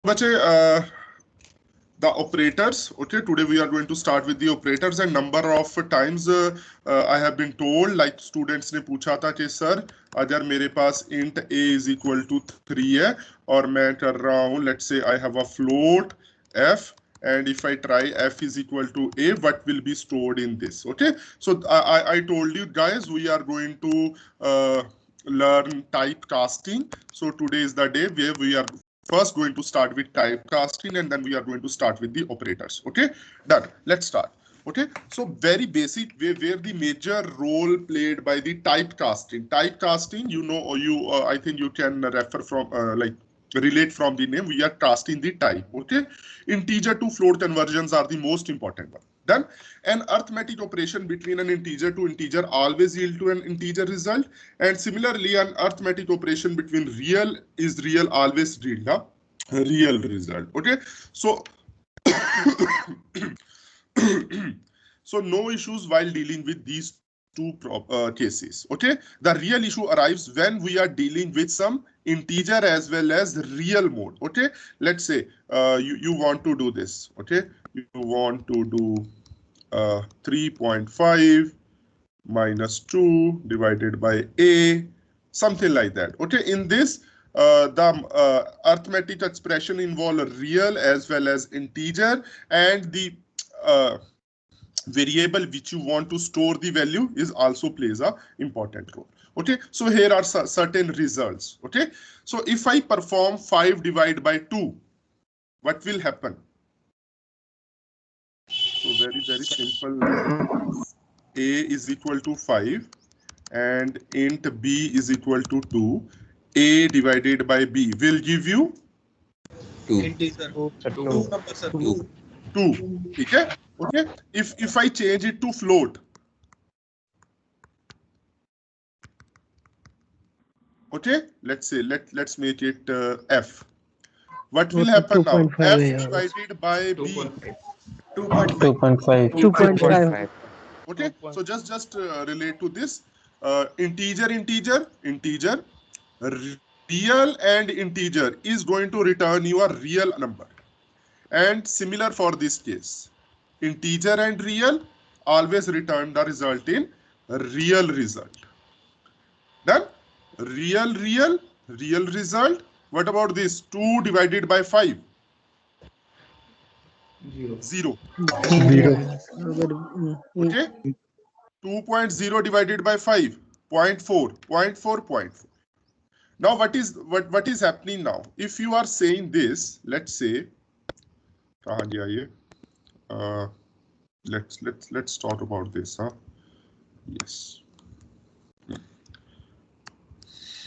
बच्चे the operators. Okay, today we are going to start with the operators and number of times I have been told, like students ने पूछा था कि sir अगर मेरे पास int a is equal to 3 है और मैं कर रहा हूँ, let's say I have a float f and if I try f is equal to a, what will be stored in this? Okay, so I told you guys we are going to learn typecasting. So today is the day where we are first going to start with typecasting and then we are going to start with the operators. Okay, done. Let's start. Okay, so very basic where the major role played by the typecasting. Typecasting, you know, or you I think you can refer from like relate from the name. We are casting the type. Okay, integer to float conversions are the most important one. Done. An arithmetic operation between an integer to integer always yield to an integer result, and similarly an arithmetic operation between real is real always yield a real result. Okay, so so no issues while dealing with these two cases. Okay, the real issue arrives when we are dealing with some integer as well as real mode. Okay, let's say you want to do this. Okay, you want to do 3.5 minus 2 divided by a, something like that. Okay, in this the arithmetic expression involve a real as well as integer, and the variable which you want to store the value is also plays a important role. Okay, so here are certain results. Okay, so if I perform 5 divided by 2, what will happen? So very simple. A is equal to 5 and int b is equal to 2. A divided by b will give you 2. 2. Okay, okay. If I change it to float, okay, let's say let's make it f. What will happen now? F divided by b. 2.5. 2.5. Okay, so just relate to this. Integer, real and integer is going to return your real number. And similar for this case. Integer and real always return the result in real result. Done? Real result. What about this? 2 divided by 5? 0. Okay. 2.0 divided by 5, 0.4. Now what is happening now? If you are saying this, let's say, let's talk about this, huh? Yes.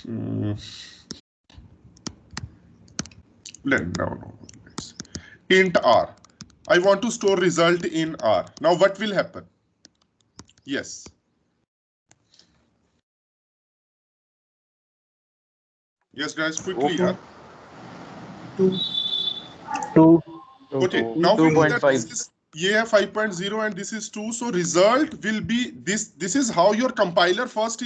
No. Int r. I want to store result in r. Now what will happen? Yes. Yes, guys, quickly. 2. Okay, now we know that this is 5.0 and this is 2. So result will be this. This is how your compiler first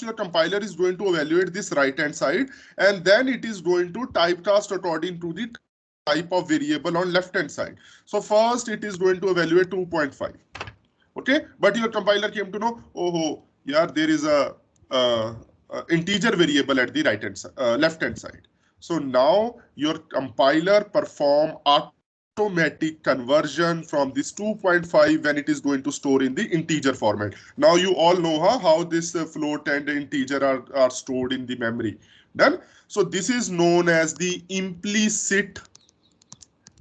your compiler is going to evaluate this right hand side, and then it is going to typecast according to the type of variable on left hand side. So first it is going to evaluate 2.5. Okay, but your compiler came to know, oh yeah, there is a integer variable at the right hand left hand side. So now your compiler perform automatic conversion from this 2.5 when it is going to store in the integer format. Now you all know how this float and integer are stored in the memory. Done. So this is known as the implicit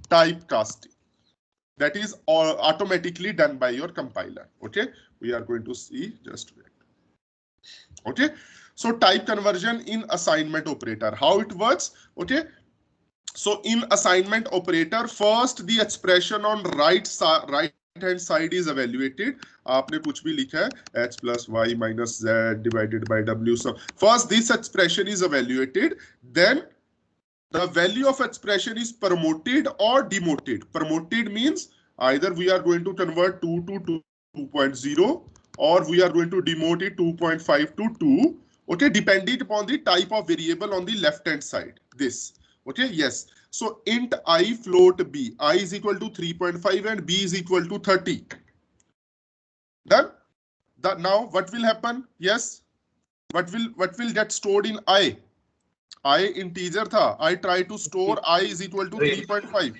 typecasting. That is automatically done by your compiler. Okay, we are going to see, just wait. Okay, so type conversion in assignment operator, how it works. Okay, so in assignment operator, first the expression on right hand side is evaluated. आपने कुछ भी लिखा है x plus y minus z divided by w. So first this expression is evaluated, then the value of expression is promoted or demoted. Promoted means either we are going to convert 2 to 2.0 or we are going to demote it 2.5 to 2. Okay, depending upon the type of variable on the left hand side. This. Okay, yes. So int I float b, I is equal to 3.5 and b is equal to 30. Done. Now what will happen? Yes, what will get stored in I? I integer था. I try to store I is equal to 3.5.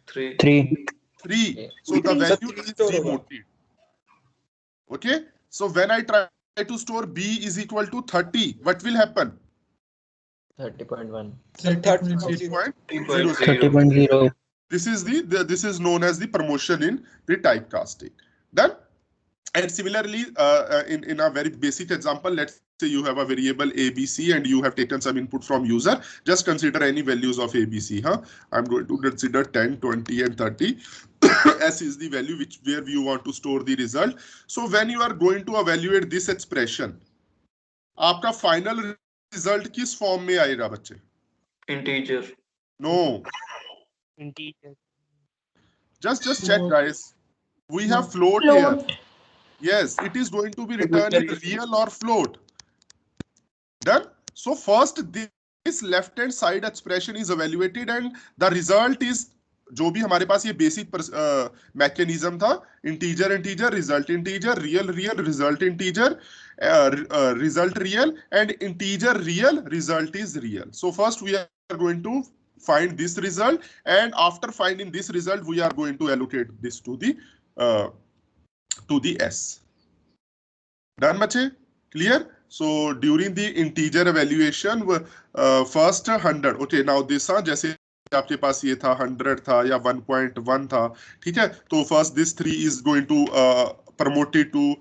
3. So the value is demoted. Okay. So when I try to store b is equal to 30, what will happen? 30.1. 30.0. 30.0. This is known as the promotion in the typecasting. Done. And similarly, in a very basic example, let's say you have a variable ABC and you have taken some input from user. Just consider any values of ABC. I'm going to consider 10, 20, and 30. S is the value where you want to store the result. So when you are going to evaluate this expression, आपका final result किस form में आएगा बच्चे? Integer. No. Integer. Just check, guys. We have float here. Yes, it is going to be returned in real or float. Done. So first this left hand side expression is evaluated and the result is जो भी हमारे पास ये basic mechanism था, integer integer result integer real real result integer result real and integer real result is real. So first we are going to find this result and after finding this result we are going to allocate this to the S. Done bache? Clear? So during the integer evaluation first 100. Okay, now this जैसे आपके पास ये था 100 था या 1.1 था, ठीक है, तो first this 3 is going to promoted to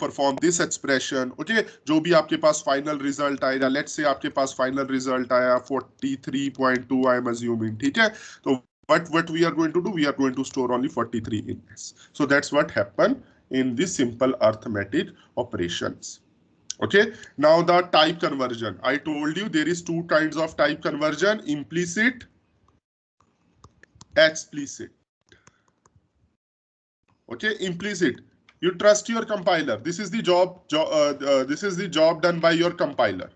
perform this expression. Okay, जो भी आपके पास final result आएगा, let's say आपके पास final result आया 43.2, I am assuming, ठीक है, तो what we are going to do, we are going to store only 43 in S. So that's what happened in this simple arithmetic operations. Okay, now the type conversion. I told you there is two kinds of type conversion: implicit, explicit. Okay, implicit. You trust your compiler. This is the job done by your compiler.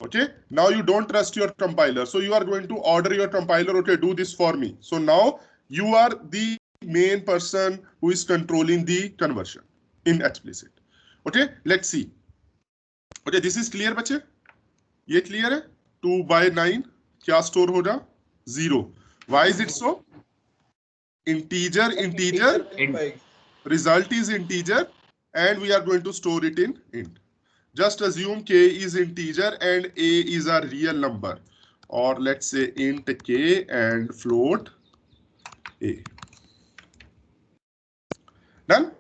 Okay, now you don't trust your compiler, so you are going to order your compiler. Okay, do this for me. So now you are the main person who is controlling the conversion in explicit. Okay, let's see. Okay, this is clear बच्चे? ये clear है? 2/9 क्या store होगा? 0. Why is it so? Integer, result is integer and we are going to store it in int. Just assume k is integer and a is a real number, or let's say int k and float a. Done?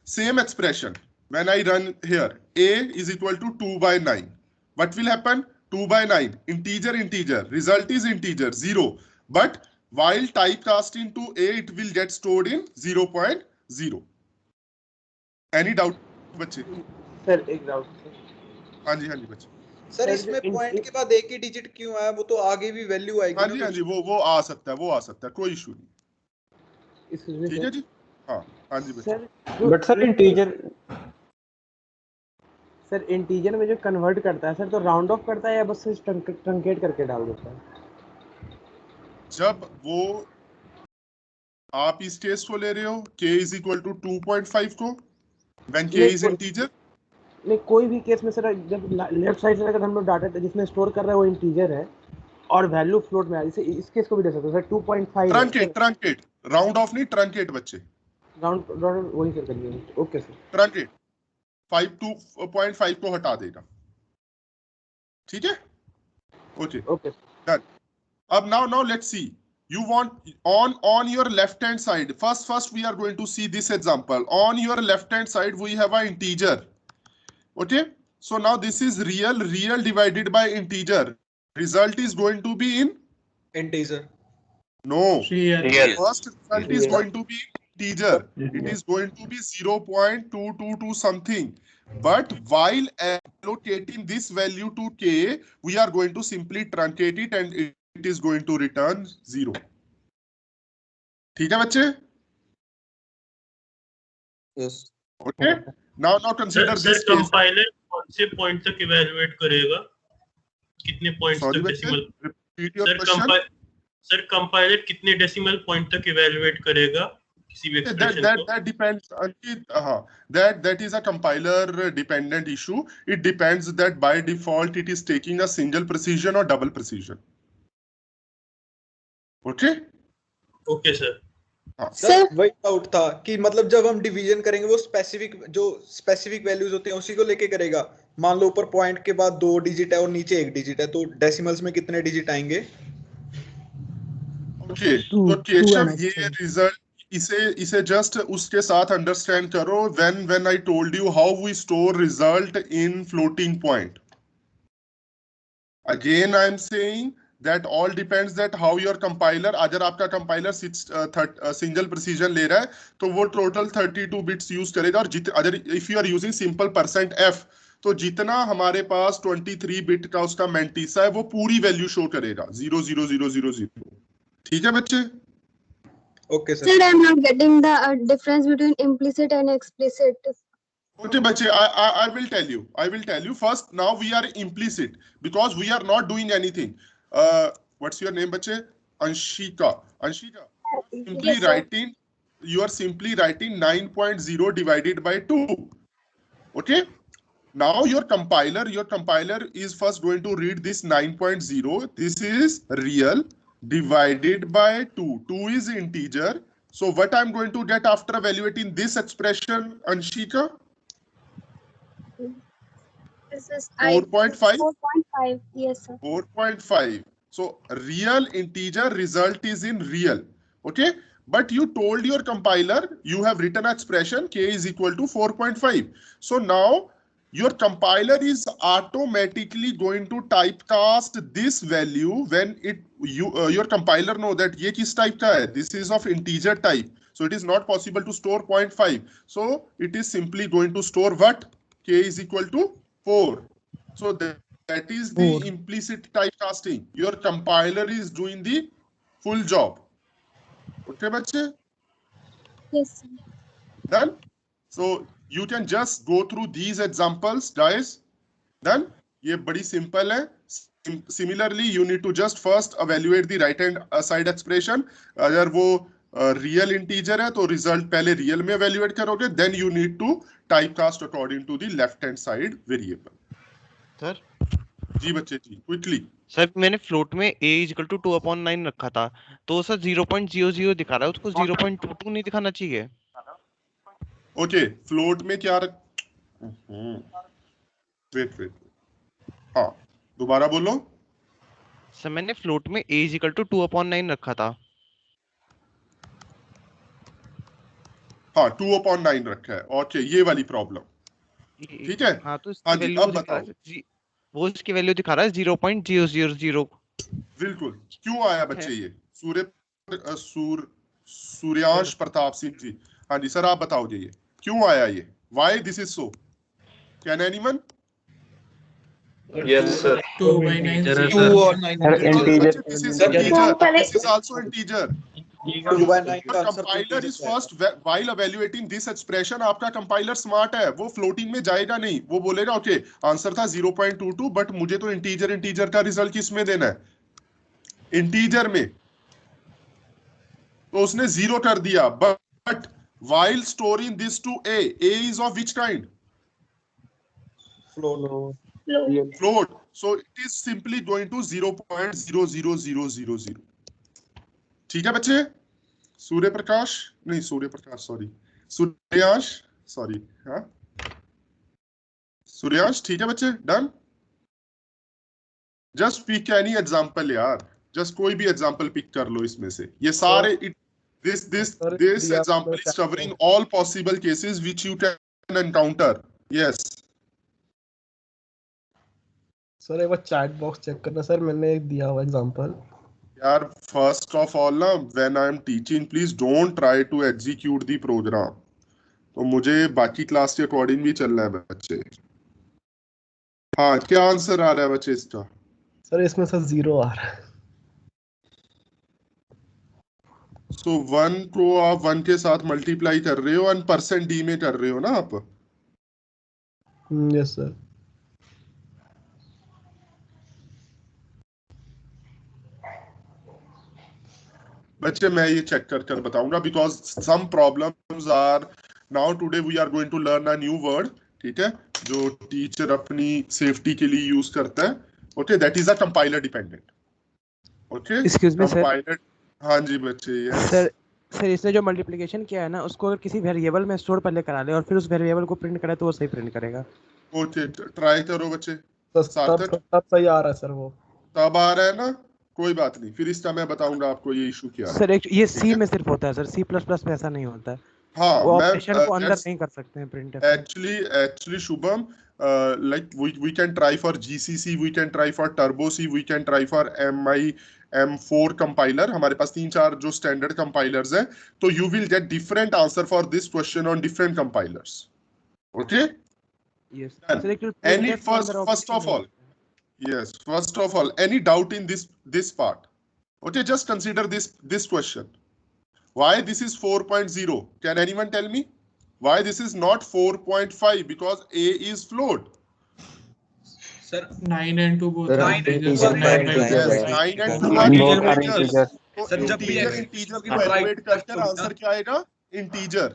Same expression. When I run here, a is equal to 2/9. What will happen? 2/9, integer, integer, result is integer, 0. But while typecasting to a, it will get stored in 0.0. Any doubt, बच्चे? Sir एक doubt. हाँ जी बच्चे. Sir इसमें point के बाद एक ही digit क्यों आया? वो तो आगे भी वैल्यू आएगी. हाँ जी वो आ सकता है, कोई इशू नहीं. ठीक है जी. हाँ जी बच्चे. बट सर इंटीजर में जो कन्वर्ट करता है सर, तो राउंड ऑफ करता है या बस ट्रंकेट करके डाल देता है? जब वो आप इस केस को ले रहे हो k is equal to 2.5 को, when k is integer, नहीं कोई भी केस में सर, जब लेफ्ट साइड से अगर हम लोग डाटा जिसमें स्टोर कर रहे हैं वो इंटीजर है और वैल्यू फ्लोट में है, जैसे इस केस को भी दे सकते हो सर. 2.5 ट्रंकेट राउंड ऑफ नहीं, ट्रंकेट बच्चे, राउंड वही सर करिए. Okay sir. ट्रंकेट 5.5 को हटा देगा. ठीक है. Okay done. अब now let's see. You want on your left hand side. First we are going to see this example. On your left hand side we have an integer. Okay, so now this is real divided by integer. Result is going to be in integer. No, Real. first result is going to be integer. It is going to be 0.222 something. But while allocating this value to k, we are going to simply truncate it and it is going to return 0. ठीक है बच्चे? Yes. Okay. Now consider this case. Compiler कौन से point तक evaluate करेगा? कितने points तक decimal? Repeat your question. Sir compiler कितने डेसिमल पॉइंट तक इवैल्यूएट करेगा किसी भी एक्सप्रेशन को? That depends, Ankit. That is a compiler dependent issue. It depends that by default it is taking a single precision or double precision. Okay? Okay sir. Sir वही doubt था कि मतलब जब हम डिवीजन करेंगे वो स्पेसिफिक वैल्यूज होते हैं उसी को लेके करेगा। मान लो ऊपर पॉइंट के बाद 2 डिजिट है और नीचे 1 डिजिट है, तो डेसिमल्स में कितने डिजिट आएंगे? ओके, तो केशव ये रिजल्ट इसे जस्ट उसके साथ अंडरस्टैंड करो। When I told you how we store result in floating point, again I am saying that all depends that how your compiler, अगर आपका कंपाइलर सिंगल प्रिसीजन ले रहा है तो वो टोटल 32 बिट्स यूज करेगा, और अगर if you are using simple %f तो जितना हमारे पास 23 बिट का उसका मैंटिसा है वो पूरी वैल्यू शो करेगा 00000। ठीक है बच्चे? Okay sir. Sir, I am not getting the difference between implicit and explicit. Okay, bache, I will tell you. First, now we are implicit because we are not doing anything. What's your name, bache? Anshika. Simply Yes, sir. you are simply writing 9.0 divided by 2. Okay? Now your compiler is first going to read this 9.0. This is real divided by 2. 2 is integer. So what I'm going to get after evaluating this expression, Anshika? This is 4.5? 4.5. Yes, sir. 4.5. So real integer result is in real. Okay? But you told your compiler, you have written an expression k is equal to 4.5. So now your compiler is automatically going to typecast this value when your compiler know that ye kis type ka hai. This is of integer type. So it is not possible to store 0.5. So it is simply going to store what? K is equal to 4. So that is the implicit typecasting. Your compiler is doing the full job. Okay, bache? Yes, sir. Done? So you can just go through these examples, guys. Done? ये बड़ी simple है. Similarly, you need to just first evaluate the right hand side expression. अगर वो real integer है तो result पहले real में evaluate करोगे. Then you need to typecast according to the left hand side variable. Sir ji बच्चे जी, quickly. सर मैंने फ्लोट में a इक्वल टू 2/9 रखा था, तो सर 0.00 दिखा रहा है, उसको 0.22 नहीं दिखाना चाहिए? ओके, फ्लोट में क्या वेट हाँ दोबारा बोलो। सर मैंने फ्लोट में a इक्वल टू 2/9 रखा था। हाँ 2/9 रखा है। ओके, ये वाली प्रॉब्लम ठीक है। हाँ तो हाँ जी, अब बताओ। वो इसकी वैल्यू दिखा रहा है 0.000। बिल्कुल, क्यों आया बच्चे ये? सूर्यांश प्रताप सिंह जी, हाँ जी सर आप बताओगे ये क्यों आया ये? Why this is so? Can anyone? Yes, sir. 2/9 2 और 9 integer. This is integer. This is also integer. 2 by 9 का answer Compiler is first while evaluating this expression. आपका compiler smart है, वो floating में जाएगा नहीं, वो बोलेगा ओके आंसर था 0.22 बट मुझे तो इंटीजर का रिजल्ट किस में देना है? इंटीजर में। तो उसने 0 कर दिया, but while storing this to a is of which kind? Float. So it is simply going to 0.00000। ठीक है बच्चे? सूर्यप्रकाश सूर्यांश सॉरी, हाँ सूर्यांश, ठीक है बच्चे? Done? Just pick any example यार, जस्ट कोई भी एग्जांपल पिक कर लो इसमें से। ये सारे this example is covering all possible cases which you can encounter. Yes. Sir एक बार चैट बॉक्स चेक करना सर, मैंने एक दिया हुआ एग्जांपल। यार फर्स्ट ऑफ ऑल ना, when I am teaching please don't try to execute the program. तो मुझे बाकी क्लास के अकॉर्डिंग भी चलना है बच्चे। हाँ क्या आंसर आ रहा है बच्चे इसका? सर इसमें सर 0 आ रहा है। सो 1 को आप 1 के साथ मल्टीप्लाई कर रहे हो, 1% डी में कर रहे हो ना आप? Yes sir. बच्चे मैं ये चेक कर बताऊंगा because some problems are now today we are going to learn a new word, ठीक है, जो टीचर अपनी सेफ्टी के लिए यूज करता है. Okay, that is a compiler dependent. Okay, excuse me sir. Compiler. हाँ जी बच्चे. यस सर इसने जो मल्टीप्लिकेशन किया है ना, उसको अगर किसी वेरिएबल में स्टोर पहले करा ले और फिर उस वेरिएबल को प्रिंट करे तो वो सही प्रिंट करेगा. ओके, ट्राई करो बच्चे. तब सार्थक सही आ रहा है सर. वो तब आ रहा है ना, कोई बात नहीं, फिर इसका मैं बताऊंगा आपको ये इशू क्या है. सर ये सी में सिर्फ होता है सर, सी प्लस प्लस में ऐसा नहीं होता है. हाँ, वो मैं ऑपरेशन को अंदर नहीं कर सकते हैं print. actually Shubham, like we can try for GCC, we can try for Turbo C, we can try for M4 compiler. हमारे पास 3-4 जो standard compilers हैं, तो you will get different answer for this question on different compilers. Okay? Yes. Any first of all, yes, first of all, any doubt in this part? Okay, just consider this question. Why this is 4.0? Can anyone tell me? Why this is not 4.5? Because A is float. Sir, 9 and 2 both. 9 and 2 Yes, 9 and 2 are integers. Sir, So जब भी integer को evaluate करके answer क्या आएगा? Integer.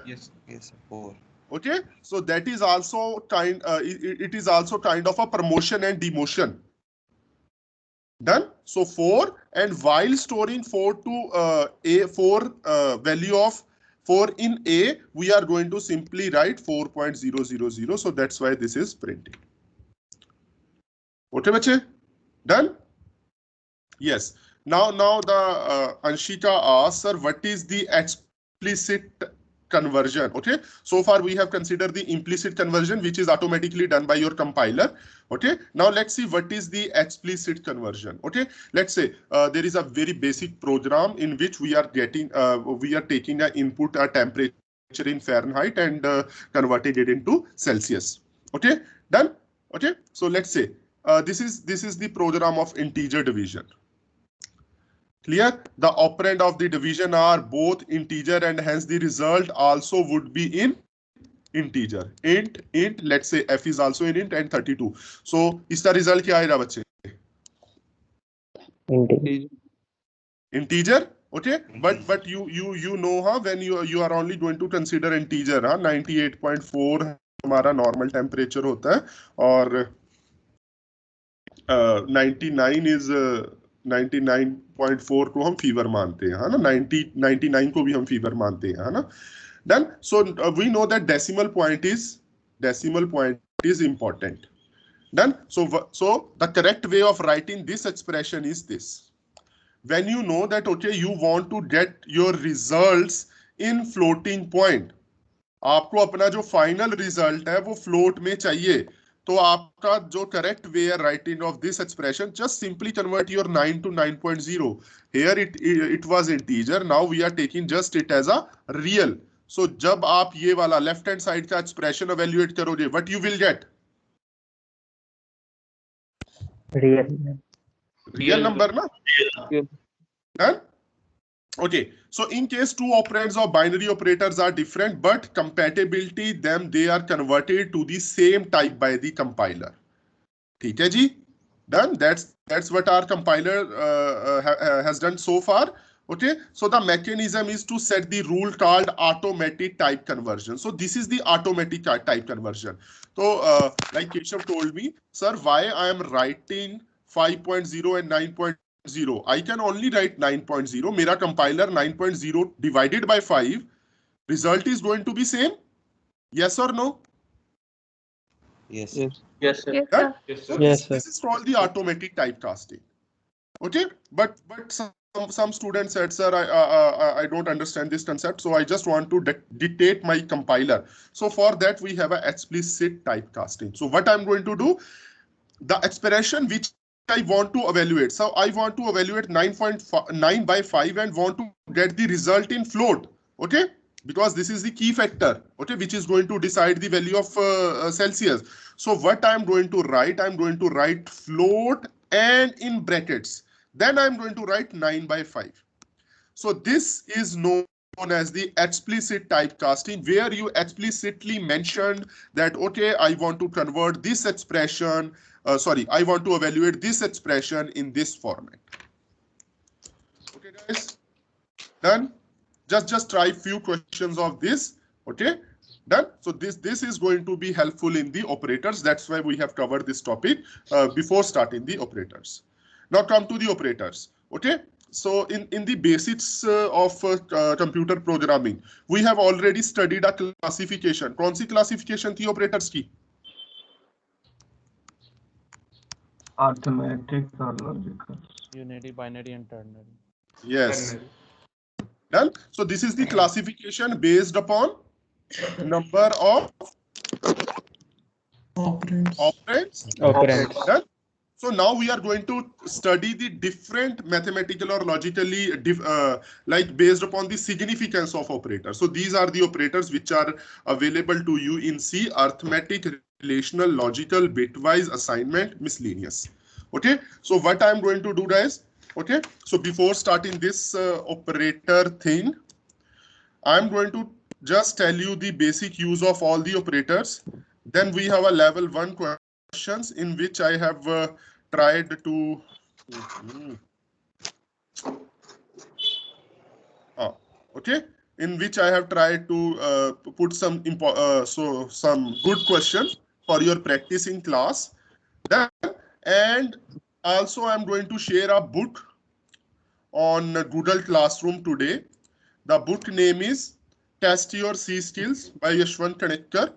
Yes. Yes, 4. Okay, so that is also it is also kind of a promotion and demotion. Done. So 4, and while storing 4 to A4 value of 4 in A, we are going to simply write 4.000. So that's why this is printing. Okay, bache? Done. Yes. Now the Anshika asks, sir, what is the explicit conversion? Okay, so far we have considered the implicit conversion, which is automatically done by your compiler. Okay, now let's see what is the explicit conversion. Okay, let's say there is a very basic program in which we are taking an input, a temperature in Fahrenheit, and converting it into Celsius. Okay, done. Okay, so let's say this is the program of integer division. Clear? The operand of the division are both integer, and hence the result also would be in integer. Int, let's say f is also in int and 32. So इसका result क्या आएगा बच्चे? Integer. Okay, but you know how when you are only going to consider integer, 98.4 हमारा normal temperature होता है, और 99 is 99.4 को हम फीवर मानते हैं, है ना. 99 को भी हम फीवर मानते हैं, है ना. Done. So we know that decimal point is important. Done. So the correct way of writing this expression is this. When you know that okay, you want to get your results in floating point, आपको अपना जो final result है वो float में चाहिए, तो आपका जो correct way है writing of this expression, just simply convert your 9 to 9.0. Here it was integer, now we are taking just it as a real. So जब आप ये वाला left hand side का expression evaluate करोगे, what you will get? Real number ना? Done? Okay, so in case two operands of binary operators are different, but compatibility them they are converted to the same type by the compiler. ठीक है जी? Done. That's what our compiler has done so far. Okay, so the mechanism is to set the rule called automatic type conversion. So this is the automatic type conversion. So like Keshav told me, sir, why I am writing 5.0 and 9.0? I can only write 9.0. मेरा compiler 9.0 divided by 5, result is going to be same. Yes or no? Yes. Yes, sir. Yes, So sir. this is called the automatic typecasting. Okay, but some students said, sir, I don't understand this concept, so I just want to dictate my compiler. So for that we have a explicit typecasting. So what I'm going to do, the expression which I want to evaluate. So I want to evaluate 9.9 by 5 and want to get the result in float. Okay, because this is the key factor. Okay, which is going to decide the value of Celsius. So what I'm going to write, I'm going to write float and in brackets. Then I'm going to write 9 by 5. So this is known as the explicit typecasting, where you explicitly mentioned that, okay, I want to convert this expression, I want to evaluate this expression in this format. Okay, guys, Done. Just try few questions of this. Okay. Done. So this is going to be helpful in the operators. That's why we have covered this topic before starting the operators. Now come to the operators. Okay. So in the basics of computer programming, we have already studied a classification. कौन सी classification थी operators की? Arithmetic or logical. Unary, binary, and ternary. Yes. Done. So this is the classification based upon number of operands. Done. So now we are going to study the different mathematical or logically like based upon the significance of operators. So these are the operators which are available to you in C: arithmetic, relational, logical, bitwise, assignment, miscellaneous. Okay. So what I'm going to do, guys? Okay. So before starting this operator thing, I'm going to just tell you the basic use of all the operators. Then we have a level 1 questions in which I have tried to okay, in which I have tried to put some some good questions for your practice in class. Then, and also I'm going to share a book on Google Classroom today. The book name is Test Your C Skills by Yashwant Kanetkar,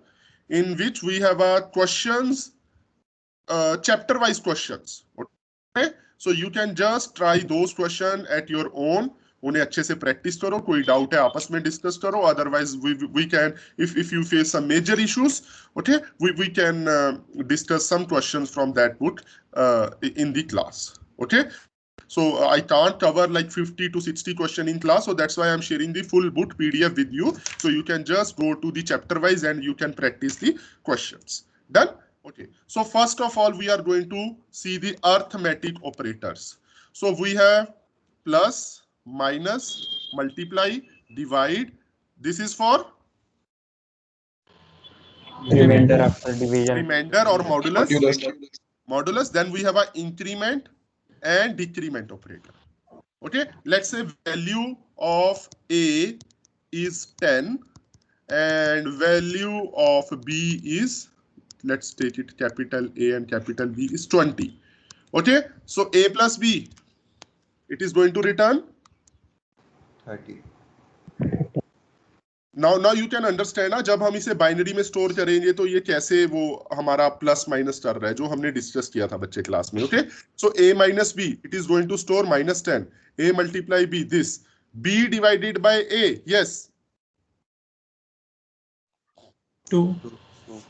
in which we have questions, chapter-wise questions. Okay, so you can just try those questions at your own. उन्हें अच्छे से practice करो. कोई doubt है आपस में discuss करो. Otherwise, we can, if you face some major issues, okay, we can discuss some questions from that book in the class. Okay. So I can't cover like 50 to 60 questions in class. So that's why I'm sharing the full book PDF with you. So you can just go to the chapter wise and you can practice the questions. Done? Okay. So first of all, we are going to see the arithmetic operators. So we have plus, minus, multiply, divide. This is for Remainder after division. remainder or modulus. Modulus. Then we have an increment and decrement operator. Okay, let's say value of A is 10 and value of B is, let's take it capital A and capital B is 20. Okay, so A plus B, it is going to return 30. Now you can understand ना, जब हम इसे binary में store करेंगे तो ये कैसे वो हमारा प्लस माइनस कर रहा है, जो हमने डिस्कस किया था बच्चे क्लास में. Okay, so a minus b, it is going to store minus 10. A multiply b, this. B divided by a, yes. 2.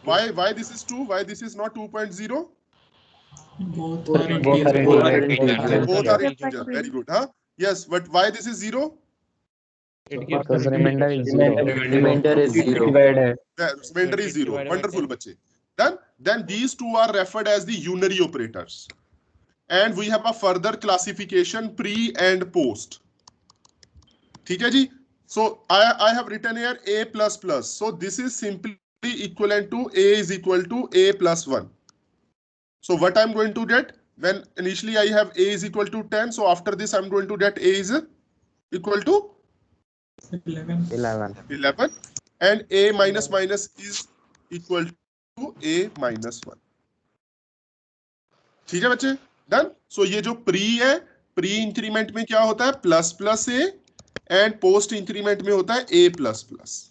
Why this is 2? Why this is not 2.0? Both are integers. Both are integer. Very good, huh? Yes, but why this is 0? Because remainder is 0. Remainder is 0. Remainder is 0. Wonderful, bache. Then these two are referred as the unary operators. And we have a further classification pre and post. ठीक है जी? So I have written here a plus plus. So this is simply equivalent to a is equal to a plus 1. So what I'm going to get when initially I have a is equal to 10. So after this I'm going to get a is equal to 11 and a minus minus is equal to a minus 1. ठीक है बच्चे? Done. So ये जो pre है, pre increment में क्या होता है? Plus plus a and post increment में होता है a plus plus.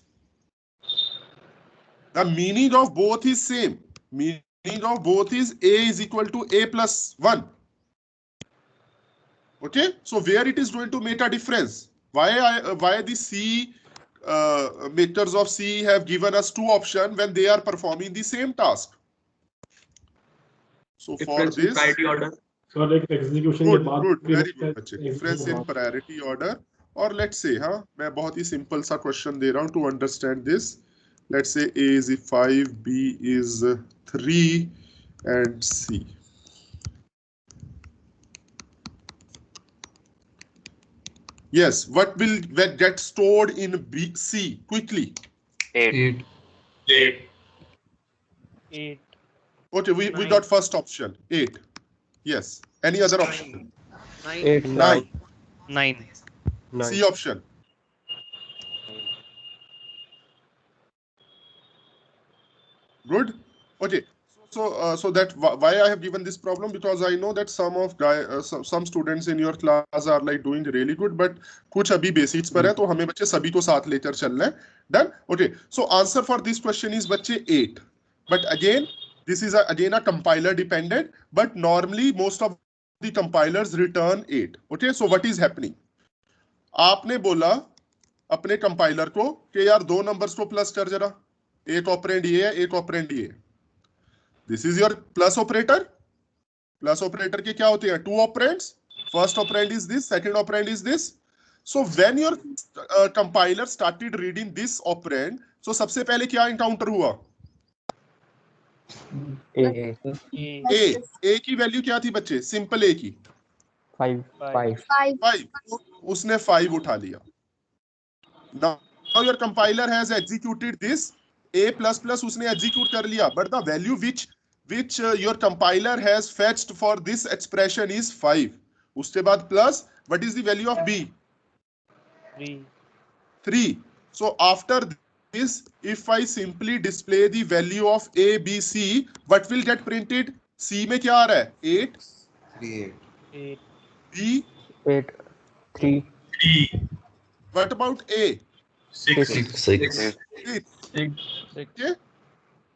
The meaning of both is same. Meaning of both is a is equal to a plus 1. Okay. So where it is going to make a difference? Why the C makers of C have given us two options when they are performing the same task? So for this, priority order. So like execution के बाद good, very good बच्चे. Difference in priority order. और let's say, हाँ, मैं बहुत ही simple सा question दे रहा हूँ to understand this. Let's say A is 5, B is 3, and C. Yes, what will get stored in B, C quickly? 8. Okay, we got first option 8. Yes. Any other option? 8. 9. 9. C option Good. Okay. So that why I have given this problem, because I know that some students in your class are like doing really good, but कुछ अभी basics पर है, तो हमें बच्चे सभी को साथ लेकर चलना है. Done. Okay. So answer for this question is बच्चे 8. But again, this is again a compiler dependent. But normally most of the compilers return 8. Okay. So what is happening? आपने बोला अपने कंपाइलर को कि यार दो नंबर्स को प्लस कर जरा, एक ऑपरेंड ये है, एक ऑपरेंड ये. This is your plus operator. Plus operator के क्या होते हैं? Two operands. First operand is this, second operand is this. So when your compiler started reading this operand, so सबसे पहले क्या एनकाउंटर हुआ? ए की वैल्यू क्या थी बच्चे? सिंपल ए की 5. उसने 5 उठा लिया. Now your compiler has executed this. A++ उसने execute कर लिया, but the value which your compiler has fetched for this expression is 5. उसके बाद plus, what is the value of B? 3. So after this, if I simply display the value of A, B, C, what will get printed? C में क्या आ रहा है? 8. 8. B 8. 3. What about A? 6. Okay.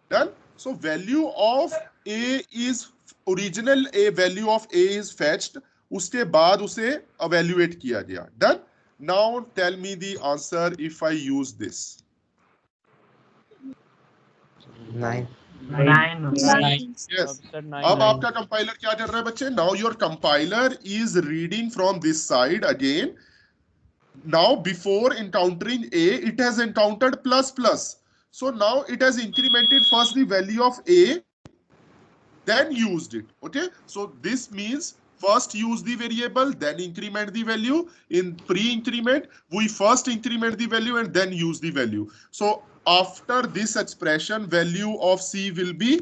Done. So value of A is original A value of A is fetched. उसके बाद उसे evaluate किया गया. Done. Now tell me the answer if I use this. 9. Yes. अब आपका कंपाइलर क्या कर रहा है बच्चे? Now your compiler is reading from this side again. Now before encountering A, it has encountered plus. So now it has incremented first the value of A, then used it. Okay. So this means first use the variable, then increment the value. In pre-increment, we first increment the value and then use the value. So after this expression, value of C will be.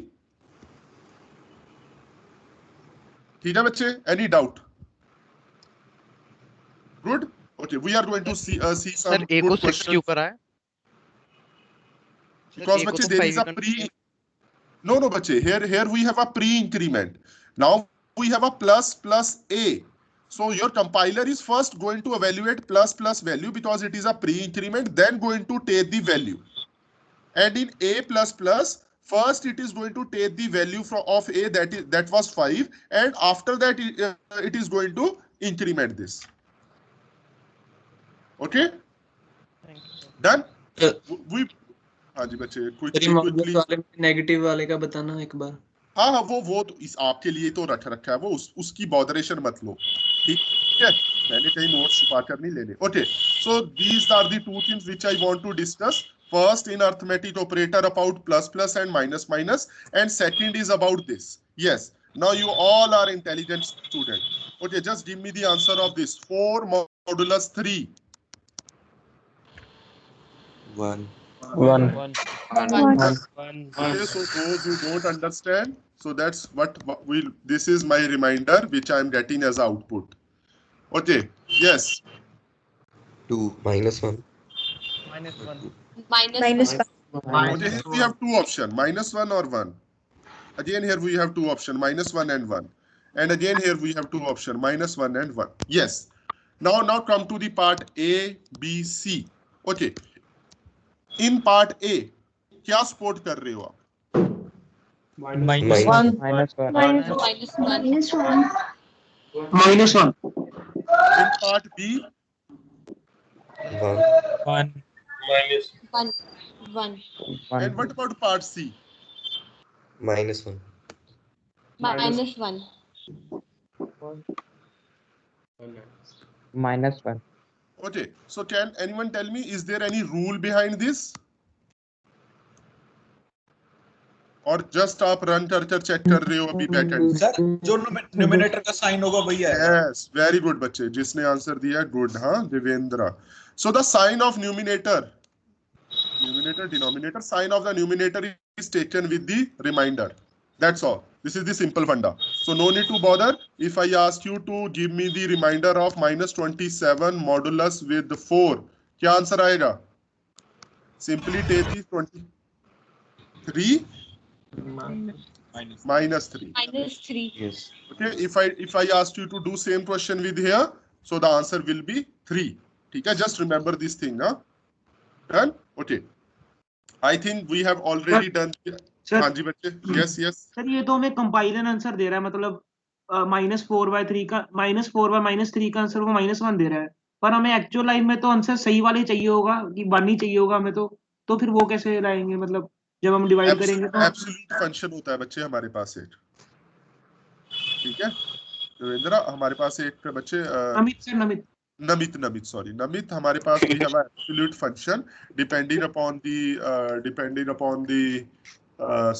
ठीक है बच्चे? Any doubt? Good. Okay, we are going to see some good questions. क्यों करा है? Because बच्चे there is a pre. No बच्चे, here we have a pre-increment. Now we have a plus A. So your compiler is first going to evaluate plus value because it is a pre-increment, then going to take the value. And in A++, first it is going to take the value of A that was 5, and after that it is going to increment this. Okay. Done. We हाँ जी बच्चे quickly negative वाले का बताना एक बार. हाँ वो तो इस आपके लिए तो रखा है, वो उसकी बॉदरेशन मत लो. ठीक है, मैंने कहीं नोट्स छुपा कर नहीं लेने. Okay, so these are the two things which I want to discuss. First in arithmetic operator about plus and minus, and second is about this. Yes, now you all are intelligent students. Okay, just give me the answer of this. 4 modulus 3. 1. Okay, so those who don't understand, so that's what this is my reminder which I am getting as output. Okay, yes. 2. -1. -1. Okay, here we have two options, -1 or 1. Again here we have two options, -1 and 1. And again here we have two options, -1 and 1. Yes. Now come to the part A, B, C. Okay. In part A, क्या support कर रहे हो आप? -1. In part B, 1. and what about part C? -1. -1. Okay, so can anyone tell me, is there any rule behind this? और just आप run कर check कर रहे हो अभी बैकएंड? सर जो न्यूमरेटर का साइन होगा वही आएगा. यस, वेरी गुड बच्चे, जिसने आंसर दिया गुड. हाँ Devendra. So the sign of numerator denominator, sign of the numerator is taken with the remainder. That's all. This is the simple funda. So no need to bother. If I ask you to give me the remainder of -27 modulus with 4, क्या answer आएगा? Simply take the 23 -3. -3. Yes. Okay, if I asked you to do same question with here, so the answer will be 3. ठीक है, just remember this thing, huh? Done? Okay. I think we have already done. Sir. हाँ जी बच्चे, yes. Sir ये तो हमें compiler answer दे रहा है, मतलब -4/3 का -4/-3 का आंसर वो -1 दे रहा है, पर हमें एक्चुअल लाइफ में तो आंसर सही वाले चाहिए होगा कि 1 ही चाहिए होगा हमें, तो फिर वो कैसे लाएंगे, मतलब जब हम डिवाइड करेंगे तो एब्सोल्यूट फंक्शन होता है बच्चे हमारे पास एक, ठीक है देवेंद्र, हमारे पास एक बच्चे नमित हमारे पास we have an absolute function depending upon the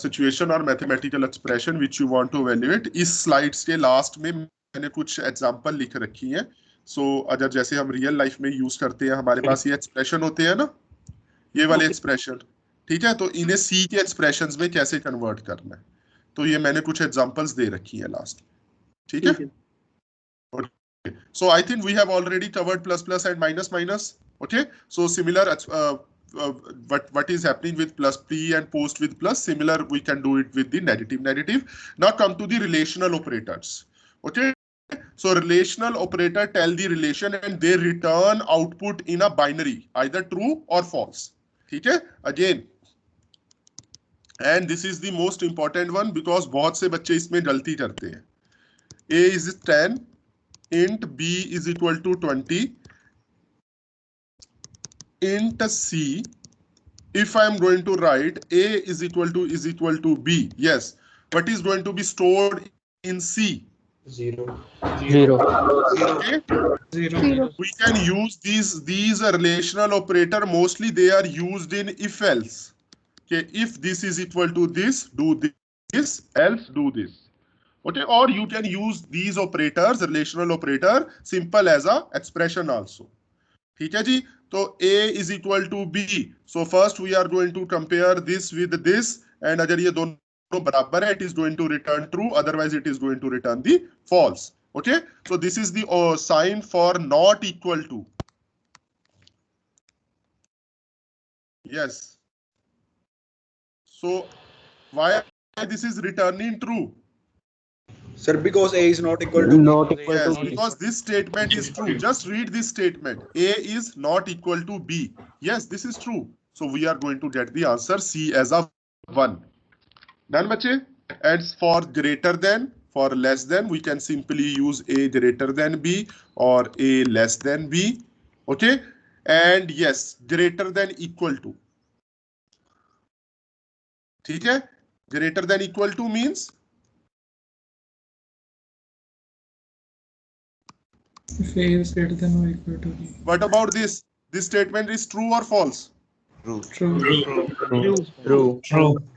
situation or mathematical expression which you want to evaluate. इस स्लाइड्स के लास्ट में मैंने कुछ एग्जांपल लिख रखी हैं, सो अगर जैसे हम रियल लाइफ में यूज करते हैं, हमारे पास ये एक्सप्रेशन होते हैं ना, ये वाले एक्सप्रेशन, ठीक है, तो इन्हें सी के एक्सप्रेशंस में कैसे कन्वर्ट करना है, तो ये मैंने कुछ एग्जांपल्स दे रखी है लास्ट, ठीक है। So I think we have already covered plus and minus. Okay, so similar what is happening with plus p and post with plus, similar we can do it with the negative. Now come to the relational operators. Okay, so relational operator tell the relation and they return output in a binary, either true or false. ठीक है, again, and this is the most important one because बहुत से बच्चे इसमें गलती करते हैं. A is 10, int b is equal to 20, int c, if I am going to write a is equal to b, yes, what is going to be stored in c? 0. Okay, 0. we can use these relational operator, mostly they are used in if else. Okay, if this is equal to this, do this, else do this. Okay, or you can use these operators, relational operator, simple as a expression also. ठीक है जी, तो a is equal to b, so first we are going to compare this with this, and अगर ये दोनों बराबर है, it is going to return true, otherwise it is going to return the false. Okay, so this is the sign for not equal to. Yes, so why this is returning true? Sir, because a is not equal to b. Yes, because this statement is true. Just read this statement. A is not equal to b. Yes, this is true. So we are going to get the answer C as a 1. Done, bache? And for greater than, for less than, we can simply use A greater than B or A less than B. Okay? And yes, greater than equal to. ठीक है? Greater than equal to means If a is greater than or equal to b. what about this? This statement is true or false? True.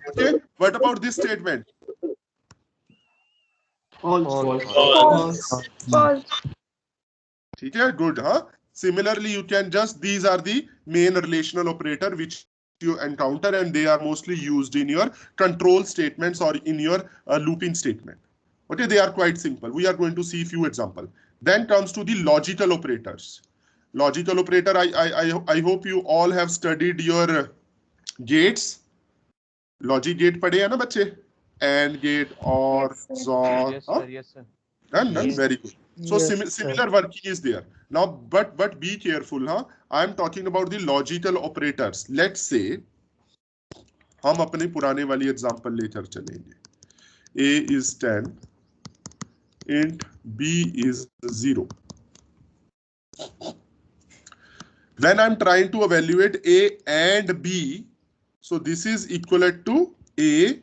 Okay, what about this statement? False. ठीक है, good, huh? Similarly, you can just, these are the main relational operator which you encounter, and they are mostly used in your control statements or in your looping statement. Okay, they are quite simple. We are going to see few examples. Then comes to the logical operators. Logical operator, I hope you all have studied your gates. Logic gate पढ़े हैं ना बच्चे? And gate or XOR. Yes sir. Done. Very good. So similar working is there. Now, but be careful, huh? I am talking about the logical operators. Let's say हम अपने पुराने वाली example लेकर चलेंगे. A is 10, int B is 0. When I'm trying to evaluate A and B, so this is equivalent to A.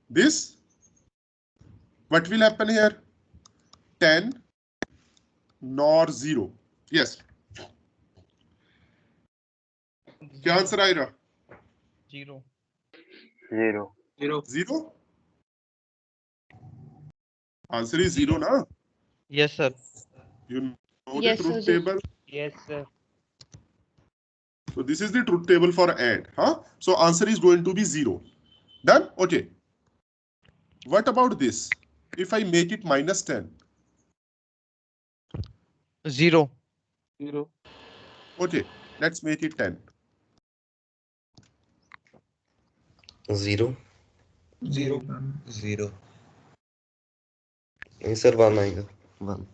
This, what will happen here? 10 nor 0. Yes. क्या answer आएगा? 0. 0. Answer is 0, na? Yes sir. You know Yes, the truth sir. table. Yes sir. So this is the truth table for AND, huh? So answer is going to be 0. Done? Okay. What about this? If I make it -10. 0. Okay, let's make it 10. 0 0 0 नहीं sir 1 आएगा 1.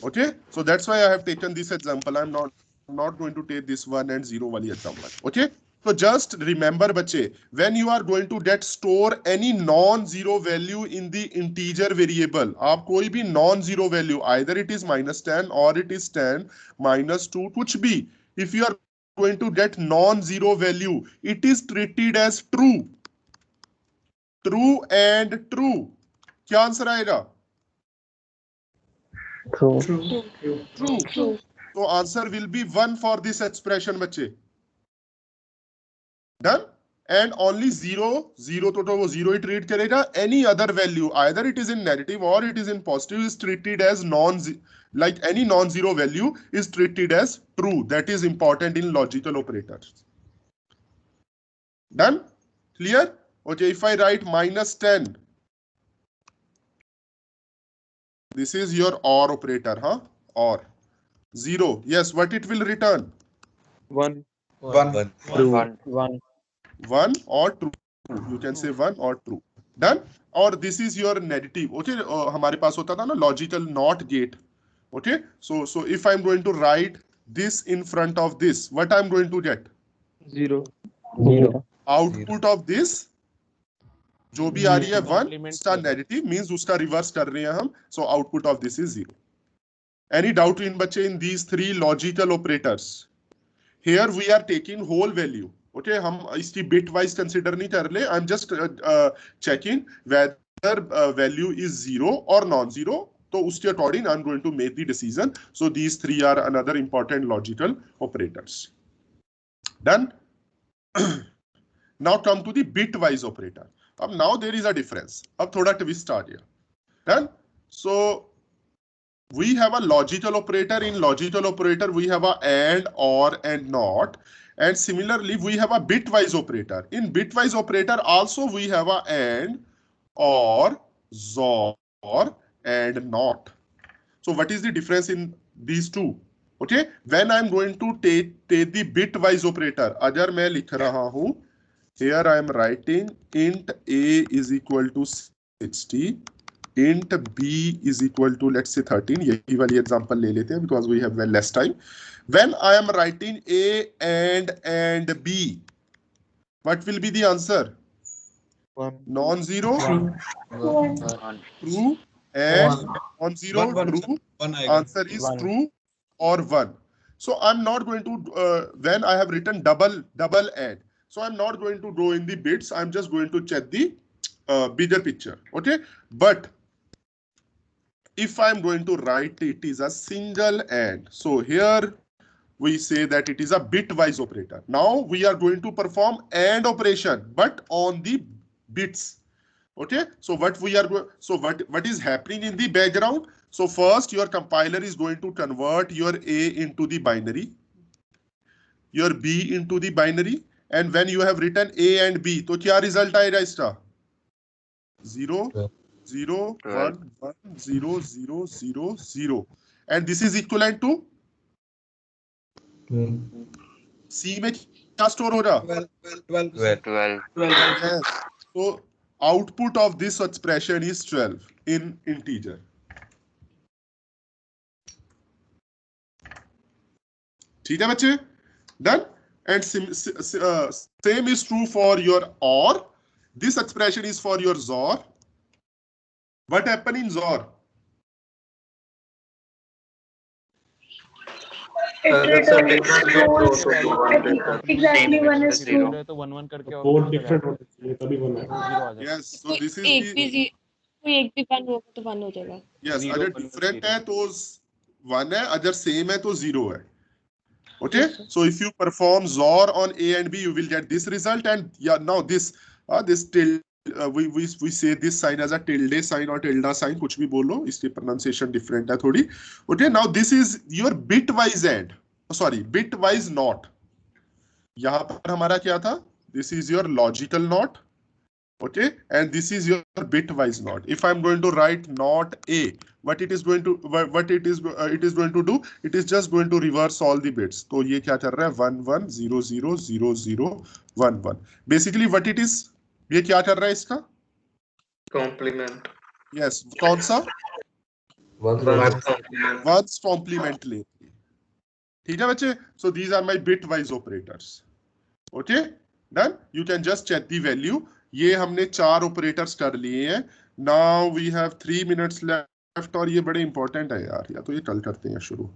Okay, so that's why I have taken this example. I'm not going to take this 1 and 0 wali example. Okay, so just remember bache, when you are going to get store any non-zero value in the integer variable, aap koi bhi non-zero value, either it is -10 or it is 10 -2 kuch bhi, if you are going to get non-zero value, it is treated as true and true. kya answer aayega? True. So answer will be 1 for this expression बच्चे. Done? And only 0 तो वो 0 ही treat करेगा. Any other value, either it is in negative or it is in positive, is treated as like any non-zero value is treated as true. That is important in logical operators. Done? Clear? Okay, if I write -10, this is your OR operator, huh? OR. 0. Yes, what it will return? 1 or true. You can say 1 or true. Done? Or this is your negative. Okay, हमारे पास होता था ना logical NOT gate. Okay, so if I'm going to write this in front of this, what I'm going to get? 0 Output of this जो भी आ रही है 1 उसका negative means उसका reverse कर रहे हैं हम. So output of this is 0. Any doubt in बच्चे in these 3 logical operators? Here we are taking whole value. Okay, हम इसकी bit wise consider नहीं कर ले. I'm just checking whether value is 0 or non-zero. तो उसके according I'm going to make the decision. So these 3 are another important logical operators. Done? Now come to the bit wise operator. अब now there is a difference. अब थोड़ा twist आ गया. Done? So we have a logical operator. In logical operator, we have a AND, OR, and NOT. And similarly, we have a bitwise operator. In bitwise operator, also we have a AND, OR, XOR, and NOT. So what is the difference in these two? Okay, when I'm going to take the bitwise operator, अगर मैं लिख रहा हूँ, here I am writing int A is equal to 60. Int B is equal to let's say 13. यही वाली example ले लेते हैं because we have less time. When I am writing A and B, what will be the answer? Non-zero, true, and non-zero, true. Answer is true or 1. So I'm not going to when I have written double AND. So I'm not going to go in the bits. I'm just going to check the bigger picture. Okay, but if I'm going to write it is a single AND, so here we say that it is a bitwise operator. Now we are going to perform AND operation, but on the bits. Okay, so what is happening in the background? So first your compiler is going to convert your A into the binary, your B into the binary, and when you have written A and B, तो क्या result आएगा इसका? 0 0 1 1 0 0 0 0, and this is equivalent to C में क्या store होगा? 12. So output of this expression is 12 in integer. ठीक है बच्चे? Done? And same is true for your OR. This expression is for your XOR. What happened in XOR? Exactly, 1 is true. तो 1 1 करके Both different होते हैं तभी 1 है. Yes, so this is एक भी 1 होगा तो 1 हो जाएगा. Yes, अगर different है तो 1 है, अगर same है तो 0 है. Okay, so if you perform XOR on A and B, you will get this result. And yeah, now this tilde, we say this sign as a tilde sign or tilde sign, कुछ भी बोलो, इसकी pronunciation different है थोड़ी. Okay, now this is your bitwise AND. Sorry, bitwise NOT. यहाँ पर हमारा क्या था? This is your logical NOT. Okay, and this is your bitwise NOT. If I'm going to write NOT A, what it is going to do, it is just going to reverse all the bits. तो ये क्या कर रहा है 1 1 0 0 0 0 1 1. Basically what it is, ये क्या कर रहा है इसका कॉम्प्लीमेंट yes कौन सा ones complement ले. ठीक है बच्चे, so these are my bitwise operators. Okay, done. You can just check the value. ये हमने 4 ऑपरेटर्स कर लिए हैं. Now we have 3 minutes left और ये बड़े इंपॉर्टेंट है यार, या तो ये कल करते हैं शुरू,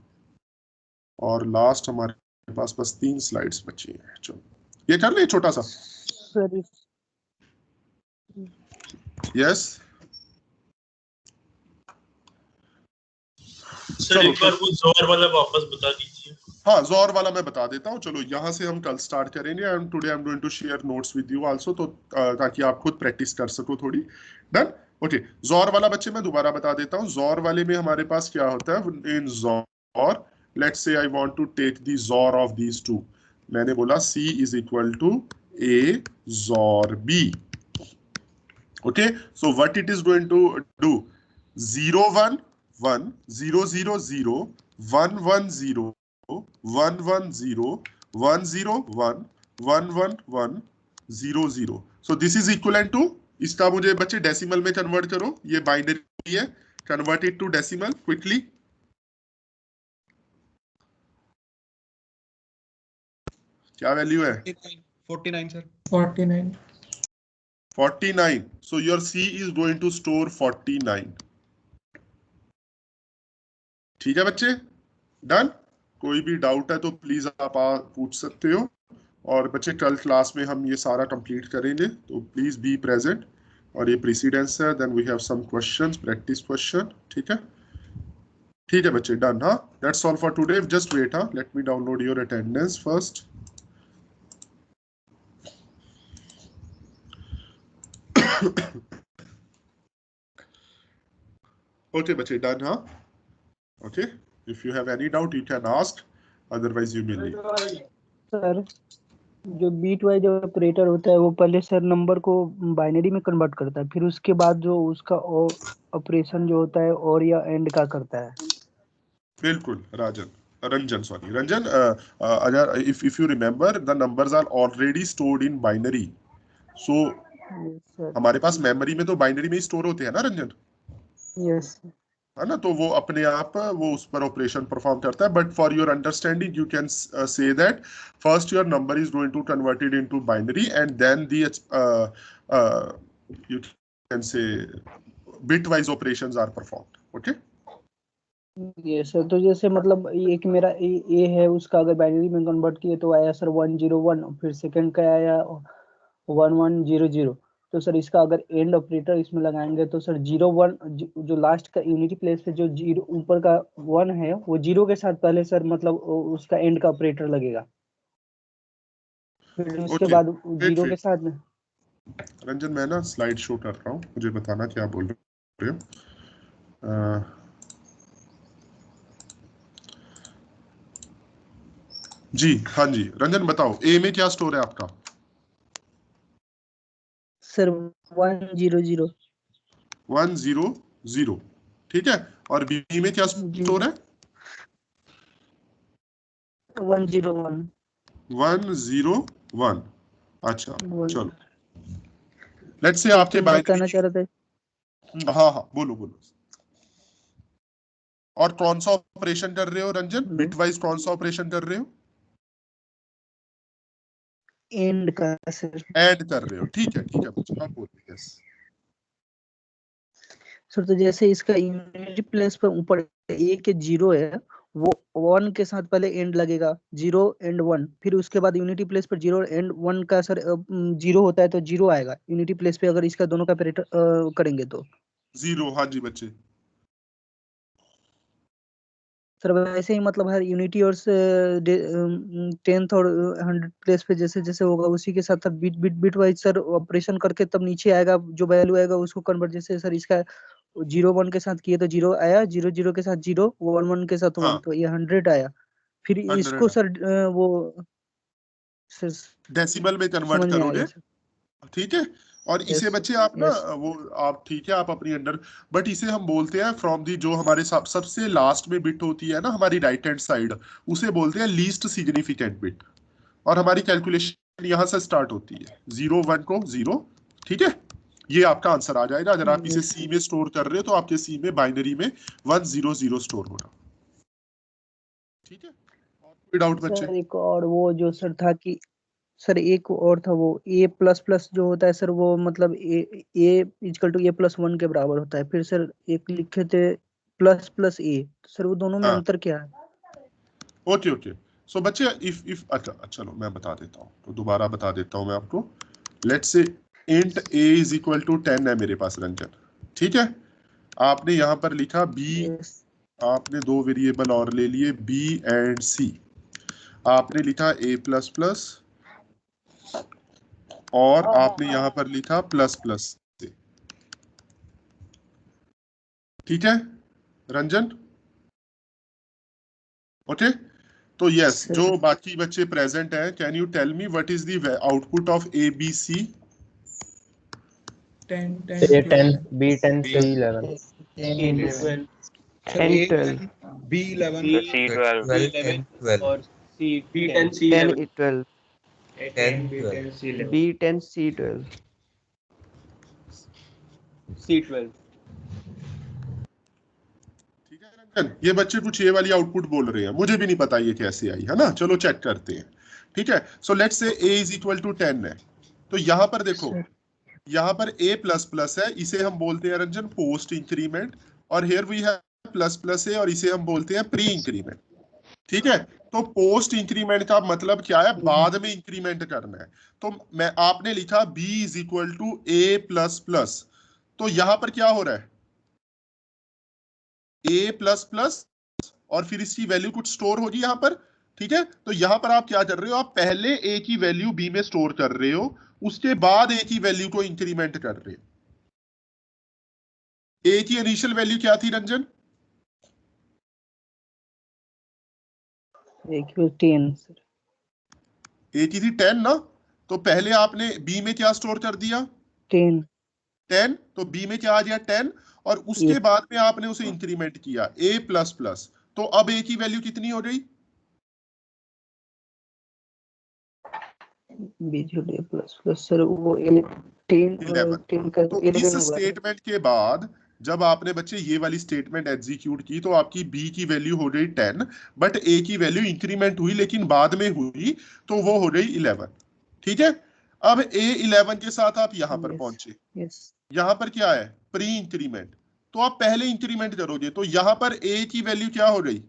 और लास्ट हमारे पास बस 3 स्लाइड्स बची हैं. चलो ये कर ले छोटा सा. यस सर एक बार वो जोर वाला वापस बता दीजिए. हाँ, जोर वाला मैं बता देता हूँ. चलो यहाँ से हम कल स्टार्ट करेंगे and today I am going to share notes with you also, तो ताकि आप खुद प्रैक्टिस कर सको थोड़ी. डन. ओके, जोर वाला बच्चे मैं दोबारा बता देता हूँ. जोर वाले में हमारे पास क्या होता है, इन XOR let's say I want to take the XOR of these two. मैंने बोला C is equal to A XOR B. Okay, so what it is going to do, 0 1 1 0 0 0 1 1 0 1 1 0 1 0 1 1 1 1 0 0. So this is equivalent to, इसका मुझे बच्चे decimal में convert करो. ये binary है, convert it to decimal quickly. क्या वैल्यू है 49 sir. 49. So your C is going to store 49. ठीक है बच्चे, डन. कोई भी डाउट है तो प्लीज आप पूछ सकते हो. और बच्चे कल क्लास में हम ये सारा कंप्लीट करेंगे, तो प्लीज बी प्रेजेंट. और ये प्रेसिडेंस है, then we have some questions, practice question. ठीक है, ठीक है बच्चे, डन. हाँ, that's all for today. Just wait, हाँ, let me download your attendance first. Okay बच्चे, डन. हाँ, okay. If you have any doubt, you can ask. Otherwise, you may leave. Sir, जो बीट वाइज ऑपरेटर होता है वो पहले sir number को binary में कन्वर्ट करता है, फिर उसके बाद जो उसका ऑपरेशन जो होता है और या एंड का करता है. बिल्कुल रंजन, सॉरी रंजन. अगर if you remember, the numbers are already stored in binary. So हमारे पास मेमोरी में तो बाइनरी में ही स्टोर होते हैं ना रंजन. यस है ना, तो वो अपने आप वो उस पर ऑपरेशन परफॉर्म करता है. But for your understanding you can say that first your number is going to converted into binary and then the you can say bitwise operations are performed. Okay yes sir. तो जैसे मतलब एक मेरा ए है, उसका अगर binary में convert किए तो आया सर 101, फिर सेकंड का आया 1100. तो सर इसका अगर एंड ऑपरेटर इसमें लगाएंगे तो सर 0 1 जो लास्ट का यूनिटी प्लेस पे जो 0 ऊपर का 1 है वो 0 के साथ पहले सर मतलब उसका एंड का ऑपरेटर लगेगा, फिर उसके बाद 0 के साथ. रंजन मैं ना स्लाइड शो कर रहा हूँ, मुझे बताना क्या बोल रहे हो. जी हाँ जी रंजन बताओ, ए में क्या स्टोर है आपका. सर 100 100. ठीक है, और बी में क्या स्टोर है 101. 101. अच्छा चलो, लेट्स से आपके बताना चाह रहे थे. हाँ बोलो. और कौन सा ऑपरेशन कर रहे हो रंजन, बिटवाइज कौन सा ऑपरेशन कर रहे हो. एंड का सर. ऐड कर रहे हो, ठीक है बच्चों, आप बोलिए. यस सर, तो जैसे इसका यूनिटी प्लेस पर ऊपर ए के 0 है, वो 1 के साथ पहले एंड लगेगा, 0 एंड 1, फिर उसके बाद यूनिटी प्लेस पर 0 एंड 1 का सर 0 होता है तो 0 आएगा यूनिटी प्लेस पे, अगर इसका दोनों का ऑपरेटर करेंगे तो 0. हाँ जी बच्चे. सर वैसे ही मतलब हर यूनिटी और 10th और 100 प्लेस पे जैसे जैसे होगा उसी के साथ बिट वाइज सर ऑपरेशन करके तब नीचे आएगा जो वैल्यू आएगा उसको कन्वर्ट. जैसे सर इसका 0 1 के साथ किए तो 0 आया, 0 0 के साथ 0, 1 1 के साथ 1, तो ये 100 आया. फिर इसको सर वो डेसिमल में कन्वर्ट करोगे. ठीक है, और इसे बच्चे आप ना वो आप ठीक है आप अपनी अंडर, बट इसे हम बोलते हैं फ्रॉम दी जो हमारे सबसे लास्ट में बिट होती है ना हमारी राइट हैंड साइड, उसे बोलते हैं लीस्ट सिग्निफिकेंट बिट। और हमारी कैलकुलेशन यहाँ से स्टार्ट होती है 0 1 को 0, ठीक है। ये आपका आंसर आ जाएगा। अगर आप इसे सी में स्टोर कर रहे हो तो आपके सी में बाइनरी में 1 0 0 स्टोर होगा, ठीक है। और कोई डाउट बच्चे? सर एक और वो जो सर था कि सर एक और था वो a प्लस प्लस जो होता है सर, वो मतलब a इक्वल टू a+1 के बराबर होता है। फिर सर एक लिखे थे प्लस प्लस a, तो सर वो दोनों में अंतर क्या है? ओके ओके, सो बच्चे इफ अच्छा चलो मैं बता देता हूँ, तो दोबारा बता देता हूँ मैं आपको। Let's say int a is equal to 10 है मेरे पास रंजन, ठीक है। आपने यहाँ पर लिखा b, आपने दो वेरिएबल और ले लिए b एंड c, आपने लिखा a प्लस प्लस और आपने यहाँ पर लिखा प्लस प्लस, ठीक है रंजन, ओके। तो यस जो बाकी बच्चे प्रेजेंट हैं, can you tell me what is the output of A B C? 10 B10 C11 10 B11 C12 और B10 C11 B10 C12 C12। ठीक है रंजन, ये बच्चे कुछ ये वाली आउटपुट बोल रहे हैं, मुझे भी नहीं पता ये कैसे आई, है ना। चलो चेक करते हैं, ठीक है। So let's say a is equal to 10 है, तो यहाँ पर देखो यहाँ पर a प्लस प्लस है, इसे हम बोलते हैं रंजन पोस्ट इंक्रीमेंट, और here we have plus plus है और इसे हम बोलते हैं प्री इंक्रीमेंट, ठीक है। तो पोस्ट इंक्रीमेंट का मतलब क्या है? बाद में इंक्रीमेंट करना है। तो मैं आपने लिखा b is equal to a plus plus, तो यहां पर क्या हो रहा है? a प्लस प्लस और फिर इसकी वैल्यू कुछ स्टोर होगी यहाँ पर, ठीक है। तो यहां पर आप क्या कर रहे हो? आप पहले a की वैल्यू b में स्टोर कर रहे हो, उसके बाद a की वैल्यू को इंक्रीमेंट कर रहे हो। a की इनिशियल वैल्यू क्या थी रंजन? a की 10 सर, a की थी 10 ना, तो पहले आपने b में क्या स्टोर कर दिया? 10, तो b में क्या आ गया? 10, और उसके बाद में आपने उसे इंक्रीमेंट किया a प्लस प्लस, तो अब a की वैल्यू कितनी हो गई? b जोड़े प्लस प्लस सर वो 10 का तो इस स्टेटमेंट के बाद जब आपने बच्चे ये वाली स्टेटमेंट एग्जीक्यूट की तो आपकी b की वैल्यू हो गई 10, बट a की वैल्यू इंक्रीमेंट हुई लेकिन बाद में हुई, तो वो हो गई 11, ठीक है। अब a 11 के साथ आप यहां पर पहुंचे, यहां पर क्या है? प्री इंक्रीमेंट, तो आप पहले इंक्रीमेंट करोगे, तो यहां पर a की वैल्यू क्या हो गई?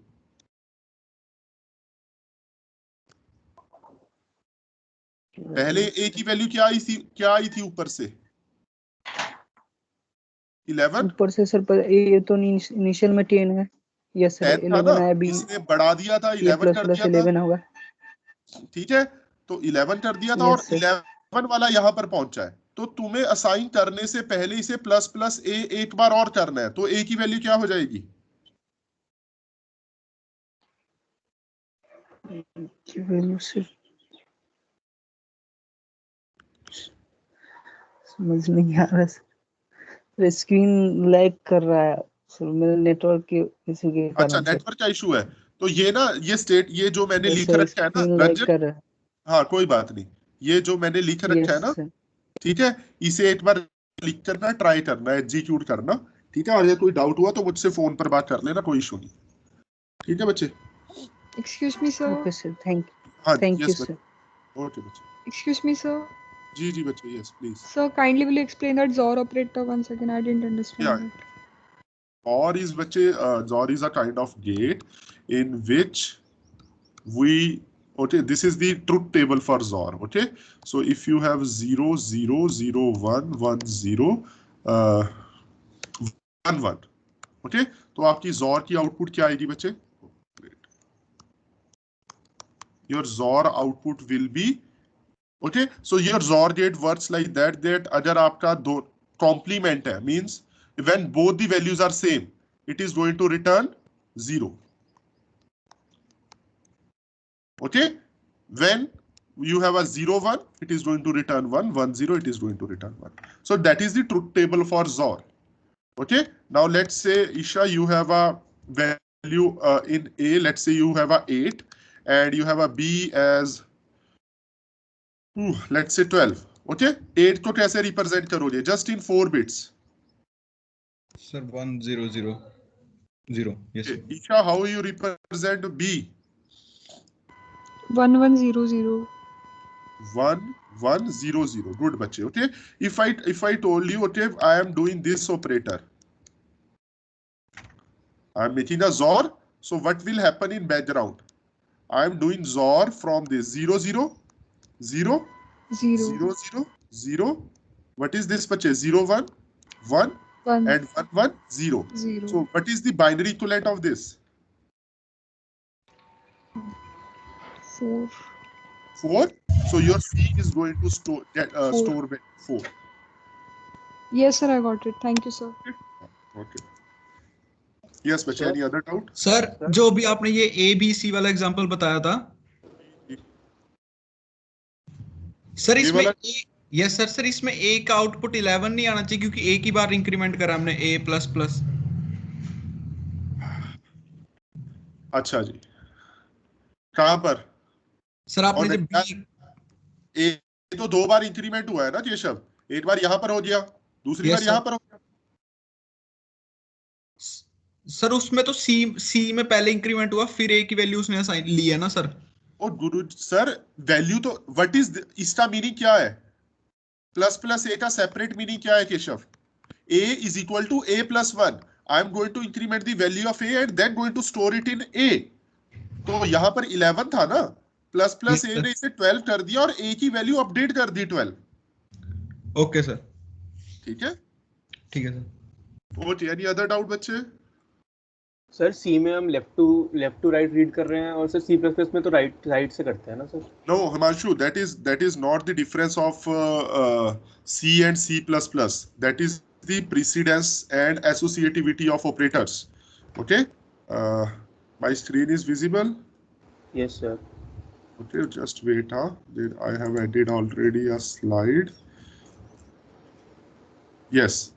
पहले a की वैल्यू क्या आई थी ऊपर से? 11 ऊपर से सर, पर ये तो इनिशियल में 10 है। यस सर, 11 आया, b इसने बढ़ा दिया था, 11 कर दिया 11 होगा, ठीक है। तो 11 कर दिया था और 11 वाला यहां पर पहुंचा है, तो तुम्हें असाइन करने से पहले इसे प्लस प्लस a एक बार और करना है, तो a की वैल्यू क्या हो जाएगी? की वैल्यू से समझ नहीं आ रहा सर, स्क्रीन लैग कर रहा है सर, मेरे नेटवर्क के इशू के कारण। अच्छा, नेटवर्क का इशू है, तो ये ना ये जो मैंने लिख रखा है ना रंजन, हाँ कोई बात नहीं, ये जो मैंने लिख रखा है ना, ठीक है, इसे एक बार लिख करना, ट्राई करना, एग्जीक्यूट करना, ठीक है। और अगर कोई डाउट हुआ तो मुझसे फोन पर बात कर लेना, कोई इशू नहीं, ठीक है बच्चे। Excuse me, sir. Okay, sir. Thank yes, you, sir. Okay, बच्चे। Excuse me, sir. जी बच्चे, yes, please. Sir, kindly will you explain that XOR operator once again? I didn't understand that. XOR is बच्चे, XOR is a kind of gate in which we, okay, this is the truth table for XOR, okay. So if you have 0 0 0 1 1 0 1 1, okay, तो आपकी XOR की output क्या आएगी बच्चे? Your XOR output will be, okay, so your XOR gate works like that अगर आपका दो complement है, means when both the values are same, it is going to return 0, okay. When you have a 0 1, it is going to return 1, 1 0, it is going to return 1. So that is the truth table for XOR. Okay, now let's say Isha, you have a value in A, let's say you have a 8 and you have a B as let's say 12. Okay, 8 को कैसे represent करोगे? Just in 4 bits. Sir, 1 0 0 0. Yes. Sir. Isha, how you represent B? 1 1 0 0. 1 1 0 0. Good, bache. Okay. If I told you, okay, I am doing this operator. I am making a XOR. So what will happen in background? I am doing XOR from this 0 0 0 0 0 0. What is this, bache? 0 1 1 and 1 1 0. 0. So what is the binary equivalent of this? 4. 4. So your C is going to store value 4. Yes, sir, I got it. Thank you, sir. Okay. Yes, बच्चे, any other doubt? Sir, जो भी आपने ये ABC वाला example बताया था, sir इसमें yes sir इसमें A का आउटपुट 11 नहीं आना चाहिए क्योंकि एक ही बार इंक्रीमेंट करा हमने A++। अच्छा जी, कहाँ पर? सर आपने जब A तो 2 बार इंक्रीमेंट हुआ है ना केशव, एक बार यहाँ पर हो गया, दूसरी बार यहाँ पर हो गया। सर उसमें तो C में पहले इंक्रीमेंट हुआ फिर A की वैल्यू उसने असाइन ली है ना सर। और गुरु सर वैल्यू तो व्हाट इज इसका मीनिंग क्या है? प्लस प्लस A का सेपरेट मीनिंग क्या है Keshav? A is equal to A+1. I am going to increment the value of A and then going to store it in A. तो यहाँ पर 11 था ना, प्लस प्लस A ने इसे 12 कर दिया और A की वैल्यू अपडेट कर दी 12। ओके सर, ठीक है, ठीक है sir. Okay, any other doubt बच्चे? सर सी में हम लेफ्ट टू राइट रीड कर रहे हैं और सर C++ में तो राइट से करते हैं ना sir? No Himanshu, that is not the difference of C and C++. That is the precedence and associativity of operators. Okay, my screen is visible? Yes sir. Okay, just wait. Then I have added already a slide. Yes,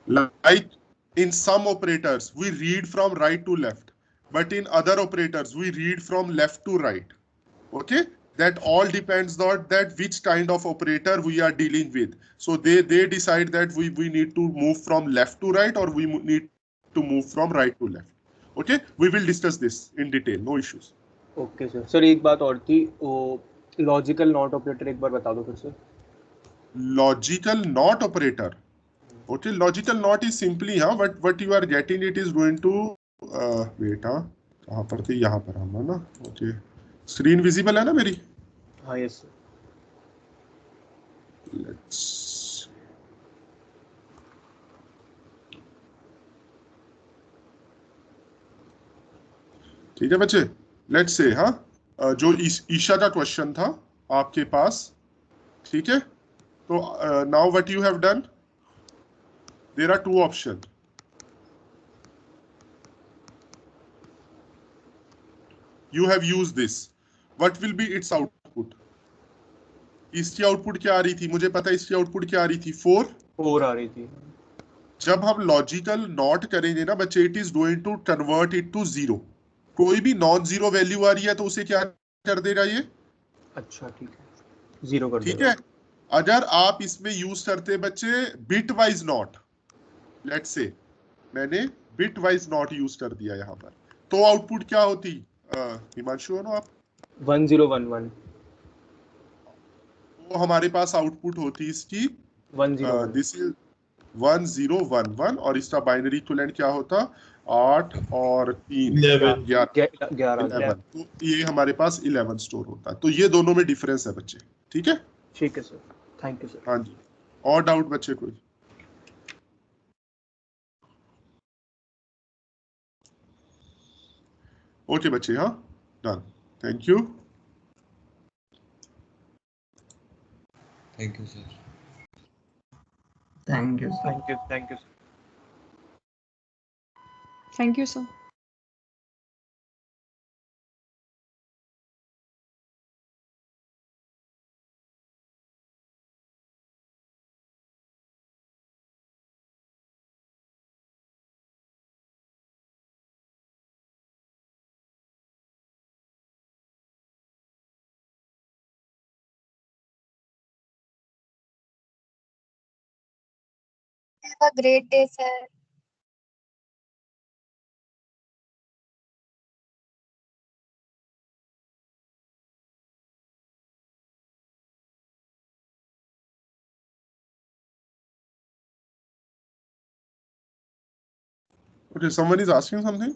like in some operators we read from right to left, but in other operators we read from left to right. Okay, that all depends on that which kind of operator we are dealing with. So they decide that we need to move from left to right or we need to move from right to left. Okay, we will discuss this in detail, no issues. Okay sir. Sir एक बात और थी, वो logical not operator एक बार बता दो फिर से। Logical not operator. Okay, logical not is simply what you are getting, it is going to wait, कहाँ पर थी? यहाँ पर हम ना। Okay, screen visible है ना मेरी? हाँ yes sir. Let's ठीक है बच्चे, लेट्स से जो ईशा का क्वेश्चन था आपके पास, ठीक है, तो now what you have done, there are 2 option, you have used this, what will be its output? इसकी आउटपुट क्या आ रही थी? मुझे पता है इसकी आउटपुट क्या आ रही थी, 4 आ रही थी। जब हम लॉजिकल नॉट करेंगे ना बच्चे, it is going to convert it to 0। कोई भी नॉन जीरो वैल्यू आ रही है तो उसे क्या कर देगा ये? अच्छा ठीक है, 0 कर देगा। ठीक है, अगर आप इसमें यूज करते बच्चे bit wise not, let's say मैंने बिट वाइज नॉट यूज कर दिया यहाँ पर, तो आउटपुट क्या होती? हिमांशु हो ना आप? 1011। तो हमारे पास आउटपुट होती इसकी 1011। दिस इज 1011 और इसका बाइनरी इक्विवेलेंट क्या होता? 8 और 3 11। तो ये हमारे पास 11 स्टोर होता है। तो ये दोनों में डिफरेंस है बच्चे, ठीक है? ठीक है सर, थैंक यू सर। हाँ जी, और डाउट बच्चे कोई? ओके बच्चे, हाँ done, thank you. Thank you sir. Thank you sir. Thank you, sir. Have a great day, sir. Okay, someone is asking something.